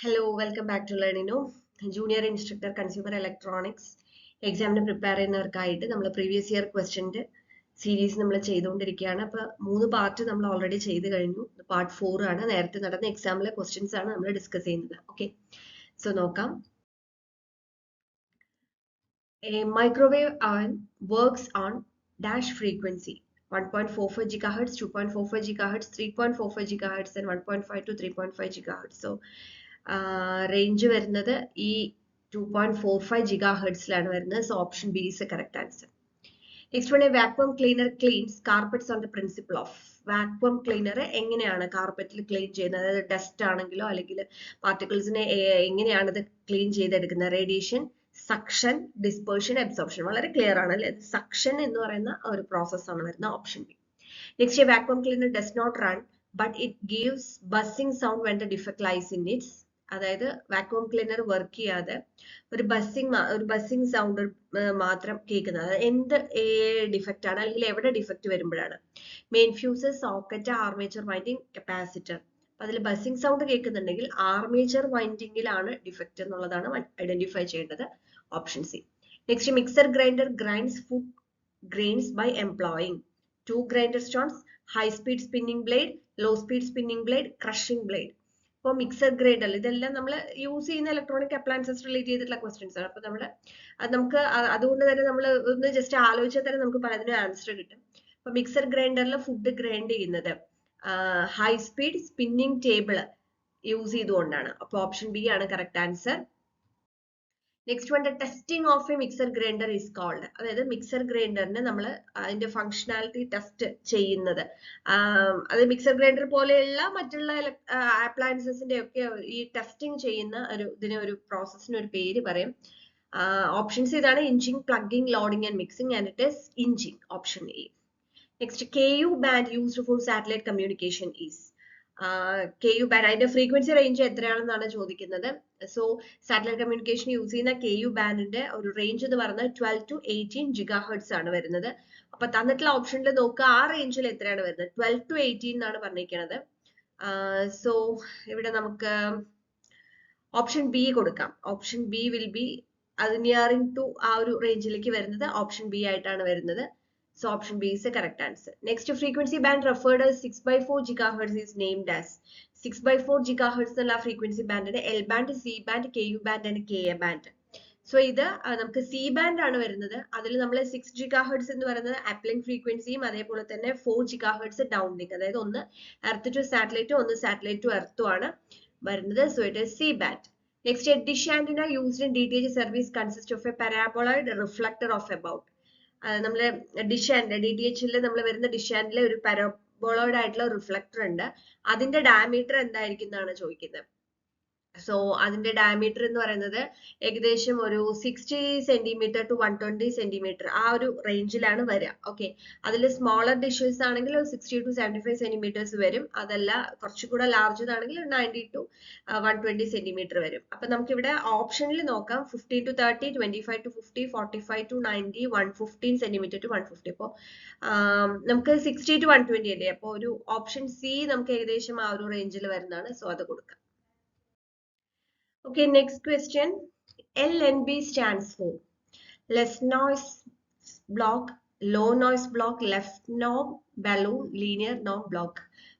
Hello, welcome back to Learnino. Junior Instructor Consumer Electronics എക്സാമിന് prepare ചെയ്യുന്നവർക്കായിട്ട് നമ്മൾ previous year ക്വസ്റ്റ്യൻ്റെ series നമ്മൾ ചെയ്തുകൊണ്ടിരിക്കുകയാണ്. അപ്പോൾ 3 പാർട്ട് നമ്മൾ ഓൾറെഡി ചെയ്ത് കഴിഞ്ഞു. പാർട്ട് 4 ആണ്. നേരത്തെ നടന്ന എക്സാമിലെ ക്വസ്റ്റ്യൻസ് ആണ് നമ്മൾ ഡിസ്കസ് ചെയ്യുന്നത്. ഓക്കെ, സോ നോക്കാം. A microwave oven works on dash frequency 1.45 gigahertz, 2.45 gigahertz, 3.45 gigahertz and 1.5 to 3.5 gigahertz. So range വരുന്നത് ഈ 2.45 gigahertzലാണ് വരുന്നത്. So option B is the correct answer. Next one, a vacuum cleaner cleans carpets on the principle of. Vacuum cleaner എങ്ങനെയാണ് കാർപ്പറ്റിൽ clean ചെയ്യുന്നത്? അതായത് dust ആണെങ്കിലോ അല്ലെങ്കിൽ പാർട്ടിക്കിൾസിനെ എങ്ങനെയാണ് ഇത് ക്ലീൻ ചെയ്തെടുക്കുന്നത്? Radiation, suction, dispersion, absorption. വളരെ ക്ലിയർ ആണ് അല്ലെ? സക്ഷൻ എന്ന് പറയുന്ന ഒരു പ്രോസസ് ആണ് വരുന്ന option B. Next, vacuum cleaner does not run but it gives buzzing sound when the defect lies in its. അതായത് വാക്വം ക്ലീനർ വർക്ക് ചെയ്യാതെ ഒരു ബസ്സിംഗ് സൗണ്ട് മാത്രം കേൾക്കുന്നത്. എന്ത് ഡിഫക്റ്റ് ആണ് അല്ലെങ്കിൽ എവിടെ ഡിഫക്റ്റ് വരുമ്പോഴാണ്? Main fuse, socket, armature winding, capacitor. അതിൽ ബസ്സിംഗ് സൗണ്ട് കേൾക്കുന്നുണ്ടെങ്കിൽ ആർമേച്ചർ വൈൻഡിങ്ങിലാണ് ഡിഫക്റ്റ് എന്നുള്ളതാണ് ഐഡന്റിഫൈ ചെയ്യേണ്ടത്. Option C. Next, mixer grinder grinds food grains by employing 2 grinder stones, high speed spinning blade, low speed spinning blade, crushing blade. ഇപ്പോൾ mixer grinder ഇതെല്ലാം നമ്മൾ use ചെയ്യുന്ന electronic appliances relate ചെയ്തിട്ടുള്ള questions ആണ്. അപ്പോൾ നമ്മൾ നമുക്ക് അതുകൊണ്ട് തന്നെ നമ്മൾ ഒന്ന് ജസ്റ്റ് ആലോചിച്ചാൽ തന്നെ നമുക്ക് പലതിനും ആൻസർ കിട്ടും. അപ്പോൾ മിക്സർ ഗ്രൈൻഡറിൽ ഫുഡ് ഗ്രൈൻഡ് ചെയ്യുന്നത് high speed spinning table use ചെയ്തുകൊണ്ടാണ്. അപ്പോൾ ഓപ്ഷൻ ബി ആണ് correct answer. Next one, the testing of a mixer grinder is called. അതായത് മിക്സർ ഗ്രൈൻഡറിന് നമ്മൾ അതിന്റെ ഫങ്ഷണാലിറ്റി ടെസ്റ്റ് ചെയ്യുന്നത്, അത് മിക്സർ ഗ്രൈൻഡർ പോലെയുള്ള മറ്റുള്ള അപ്ലയൻസസിന്റെ ഒക്കെ ഈ ടെസ്റ്റിംഗ് ചെയ്യുന്ന ഒരു പ്രോസസ്സിന് ഒരു പേര് പറയും. ഓപ്ഷൻസ് ഇതാണ്: inching, plugging, loading and mixing, and it is inching. Option A. Next, KU band used for satellite communication is. KU band അതിന്റെ ഫ്രീക്വൻസി റേഞ്ച് എത്രയാണെന്നാണ് ചോദിക്കുന്നത്. സോ സാറ്റലൈറ്റ് കമ്മ്യൂണിക്കേഷൻ യൂസ് ചെയ്യുന്ന KU ബാൻഡിന്റെ ഒരു റേഞ്ച് എന്ന് പറയുന്നത് 12 to 18 ജിഗാഹെർട്സ് ആണ് വരുന്നത്. അപ്പൊ തന്നിട്ടുള്ള ഓപ്ഷനിൽ നോക്കുക ആ റേഞ്ചിൽ എത്രയാണ് വരുന്നത്. 12 to 18 എന്നാണ് പറഞ്ഞിരിക്കുന്നത്. സോ ഇവിടെ നമുക്ക് ഓപ്ഷൻ ബി കൊടുക്കാം. ഓപ്ഷൻ ബി വിൽ ബി അത് നിയറിംഗ് ടു ആ ഒരു റേഞ്ചിലേക്ക് വരുന്നത് ഓപ്ഷൻ ബി ആയിട്ടാണ് വരുന്നത്. So option B is the correct answer. Next, frequency band referred as 6x4 gigahertz is named as. 6x4 gigahertz എന്നുള്ള frequency band L band, C band, KU band and KA band. So ഇത് നമുക്ക് C band ആണ് വരുന്നത്. അതിൽ നമ്മൾ 6 gigahertz എന്ന് പറയുന്നത് uplink ഫ്രീക്വൻസിയും അതേപോലെ തന്നെ 4 gigahertz ഡൗൺ ലിങ്ക്, അതായത് ഒന്ന് എർത്ത് ടു സാറ്റലൈറ്റും ഒന്ന് സാറ്റലൈറ്റ് ടു എർത്തും ആണ് വരുന്നത്. So it is C band. Next, a dish antenna used in DTH service consists of a paraboloid reflector of about. നമ്മള് ഡിഷ് ആൻഡ് DTH നമ്മൾ വരുന്ന ഡിഷ് ആൻഡിലെ ഒരു paraboloid ആയിട്ടുള്ള റിഫ്ലക്ടർ ഉണ്ട്. അതിന്റെ ഡയമീറ്റർ എന്തായിരിക്കും എന്നാണ് ചോദിക്കുന്നത്. സോ അതിന്റെ ഡയമീറ്റർ എന്ന് പറയുന്നത് ഏകദേശം ഒരു 60 സെന്റിമീറ്റർ ടു 120 സെന്റിമീറ്റർ ആ ഒരു റേഞ്ചിലാണ് വരിക. ഓക്കെ, അതിൽ സ്മോളർ ഡിഷസ് ആണെങ്കിൽ 60 to 75 സെന്റിമീറ്റേഴ്സ് വരും. അതല്ല കുറച്ചുകൂടെ ലാർജ് ആണെങ്കിൽ 90 to 120 സെന്റിമീറ്റർ വരും. അപ്പൊ നമുക്ക് ഇവിടെ ഓപ്ഷനിൽ നോക്കാം: 15 to 30, 25 to 50, 45 to 90, 115 centimetre to 150. അപ്പോൾ നമുക്ക് 60 to 120 അല്ലേ? അപ്പോൾ ഒരു ഓപ്ഷൻ സി നമുക്ക് ഏകദേശം ആ ഒരു റേഞ്ചിൽ വരുന്നതാണ്. സോ അത് കൊടുക്കാം. Okay, next question. LNB stands for less noise block, low noise block, left knob, balloon, linear knob block.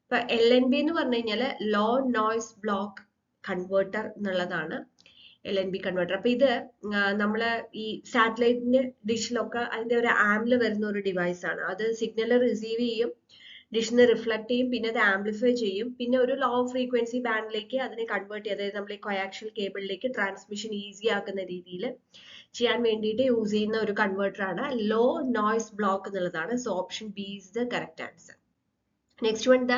ഇപ്പൊ LNB എന്ന് പറഞ്ഞു കഴിഞ്ഞാൽ ലോ നോയ്സ് ബ്ലോക്ക് കൺവേർട്ടർ എന്നുള്ളതാണ് LNB കൺവേർട്ടർ. അപ്പൊ ഇത് നമ്മള് ഈ സാറ്റലൈറ്റിന്റെ ഡിഷിലൊക്കെ അതിന്റെ ഒരു ആംബില് വരുന്ന ഒരു ഡിവൈസ് ആണ്. അത് സിഗ്നൽ റിസീവ് ചെയ്യും, ഡിഷിന് റിഫ്ലക്ട് ചെയ്യും, പിന്നെ അത് ആംപ്ലിഫൈ ചെയ്യും, പിന്നെ ഒരു ലോ ഫ്രീക്വൻസി ബാൻഡിലേക്ക് അതിനെ കൺവേർട്ട് ചെയ്യും. അതായത് നമ്മൾ ഈ കോയാക്ഷ്യൽ കേബിളിലേക്ക് ട്രാൻസ്മിഷൻ ഈസി ആക്കുന്ന രീതിയിൽ ചെയ്യാൻ വേണ്ടിയിട്ട് യൂസ് ചെയ്യുന്ന ഒരു കൺവേർട്ടർ ആണ്. ലോ നോയ്സ് ബ്ലോക്ക് എന്നുള്ളതാണ്. So option B is the correct answer. Next one, the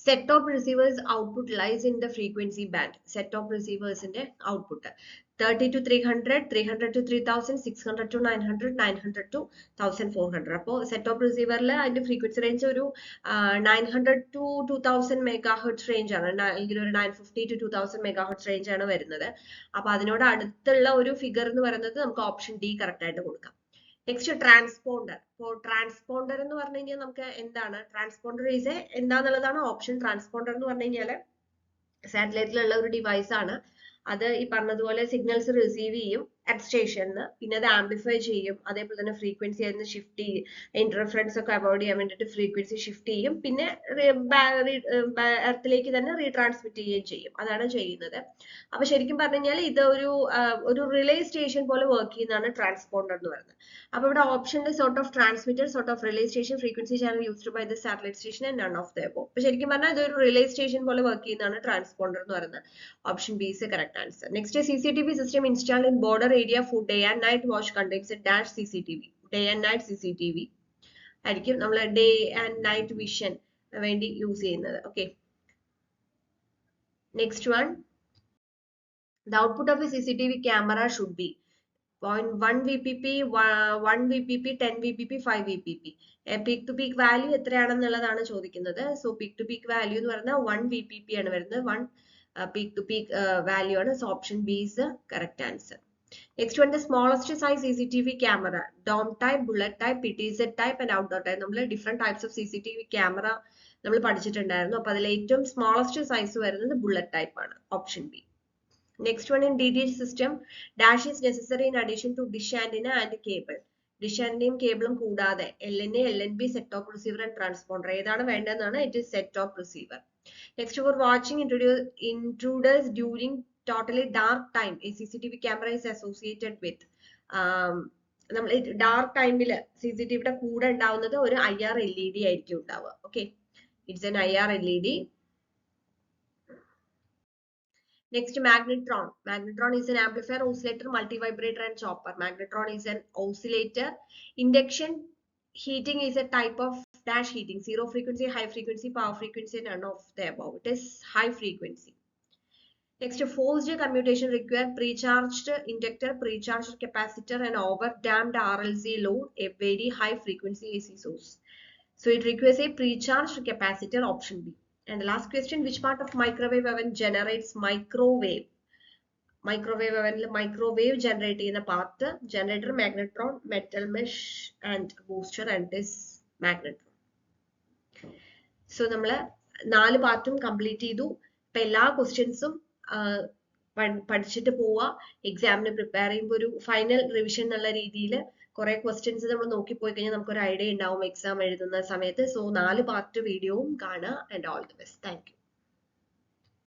set-top receiver's output lies in the frequency band. Set-top receivers in the output 30 to 300, 300 to 3000, 600 to 900, 900 to 1400. അപ്പോൾ set-top receiverൽ അതിന്റെ frequency range ഒരു 900 to 2000 megahertz range ആണ്, അല്ലെങ്കിൽ ഒരു 950 to 2000 megahertz range ആണ് വരുന്നത്. അപ്പോൾ അതിനോട് അടുത്തുള്ള ഒരു ഫിഗർ എന്ന് പറയുന്നത് നമുക്ക് ഓപ്ഷൻ ഡി കറക്റ്റ് ആയിട്ട് കൊടുക്കാം. Next, transponder. ഇപ്പോൾ ട്രാൻസ്പോണ്ടർ എന്ന് പറഞ്ഞു കഴിഞ്ഞാൽ നമുക്ക് എന്താണ്? ട്രാൻസ്പോണ്ടർ ഈസ് എന്താന്നുള്ളതാണ് ഓപ്ഷൻ. ട്രാൻസ്പോണ്ടർ എന്ന് പറഞ്ഞു കഴിഞ്ഞാൽ സാറ്റലൈറ്റിലുള്ള ഒരു ഡിവൈസ് ആണ്. അത് ഈ പറഞ്ഞതുപോലെ സിഗ്നൽസ് റിസീവ് ചെയ്യും അറ്റ് സ്റ്റേഷനിൽ, പിന്നെ അത് ആംപ്ലിഫൈ ചെയ്യും, അതേപോലെ തന്നെ ഫ്രീക്വൻസി ആയിരുന്നു ഷിഫ്റ്റ് ചെയ്യും, ഇന്റർഫറൻസ് ഒക്കെ അവോയ്ഡ് ചെയ്യാൻ വേണ്ടിയിട്ട് ഫ്രീക്വൻസി ഷിഫ്റ്റ് ചെയ്യും, പിന്നെ എർത്തിലേക്ക് തന്നെ റീട്രാൻസ്മിറ്റ് ചെയ്യുകയും ചെയ്യും. അതാണ് ചെയ്യുന്നത്. അപ്പൊ ശരിക്കും പറഞ്ഞു കഴിഞ്ഞാൽ ഇത് ഒരു റിലേ സ്റ്റേഷൻ പോലെ വർക്ക് ചെയ്യുന്നതാണ് ട്രാൻസ്പോണ്ടർ എന്ന് പറയുന്നത്. അപ്പൊ ഇവിടെ ഓപ്ഷനിൽ sort of transmitter, sort of relay station, frequency channel used by the satellite station and none of the above. അപ്പൊ ശരിക്കും പറഞ്ഞാൽ ഇതൊരു റിലേ സ്റ്റേഷൻ പോലെ വർക്ക് ചെയ്യുന്നതാണ് ട്രാൻസ്പോണ്ടർ എന്ന് പറയുന്നത്. Option B is the correct answer. Next, a CCTV system installed in border area for day and night watch contains a dash CCTV. Day and night CCTV ആയിരിക്കും നമ്മൾ day and night vision വേണ്ടി use ചെയ്യുന്നത്. Okay, next one, the output of a CCTV camera should be 0.1 VPP, 1 VPP, 10 VPP, 5 VPP. Peak to peak value എത്രയാണെന്നുള്ളതാണ് ചോദിക്കുന്നത്. So peak to peak value എന്ന് പറയുന്നത് 1 VPP ആണ് വരുന്നത്. 1 peak to peak value ആണ്. So option B is the correct answer. Next one, the smallest size CCTV camera, dome type, bullet type, PTZ type and outdoor type. നമ്മൾ different types of CCTV camera നമ്മൾ പഠിച്ചിട്ടുണ്ടായിരുന്നു. അപ്പോൾ അതിൽ ഏറ്റവും smallest size വരുന്നത് bullet type ആണ്. Option B. Next one, in DTH system dash is necessary in addition to dish antenna and cable. Dish ആന്റിനയും കേബിളും കൂടാതെ LNA, LNB, set of receiver and transponder ഏതാണ് വേണ്ടതെന്നാണ്. It is set of receiver. Next, for watching intruders during totally dark time, a CCTV camera is associated with. നമ്മൾ dark ടൈമിൽ CCTVയുടെ കൂടെ ഉണ്ടാവുന്നത് ഒരു IR LED ആയിരിക്കും ഉണ്ടാവുക. Okay, it's an IR LED. Next, magnetron. Magnetron is an amplifier, oscillator, multivibrator and chopper. Magnetron is an oscillator. Induction heating is a type of dash heating, zero frequency, high frequency, power frequency, none of the above. It is high frequency. Next, forced commutation require pre-charged inductor, pre-charged capacitor and over-damped RLC load, a very high frequency AC source. So it requires a pre-charged capacitor, option B. And the last question, which part of microwave oven generates microwave? Microwave oven microwave generate ചെയ്യുന്ന part, generator, magnetron, metal mesh and booster, and this magnetron. So നമ്മൾ 4 പാർട്ടും complete ചെയ്തു. ഇപ്പൊ എല്ലാ ക്വസ്റ്റ്യൻസും പഠിച്ചിട്ട് പോവുക. എക്സാമിന് പ്രിപ്പയർ ചെയ്യുമ്പോൾ ഒരു ഫൈനൽ റിവിഷൻ എന്നുള്ള രീതിയിൽ കുറെ ക്വസ്റ്റ്യൻസ് നമ്മൾ നോക്കിപ്പോയി കഴിഞ്ഞാൽ നമുക്കൊരു ഐഡിയ ഉണ്ടാവും എക്സാം എഴുതുന്ന സമയത്ത്. സോ 4 പാർട്ട് വീഡിയോവും കാണുക. And all the best. Thank you.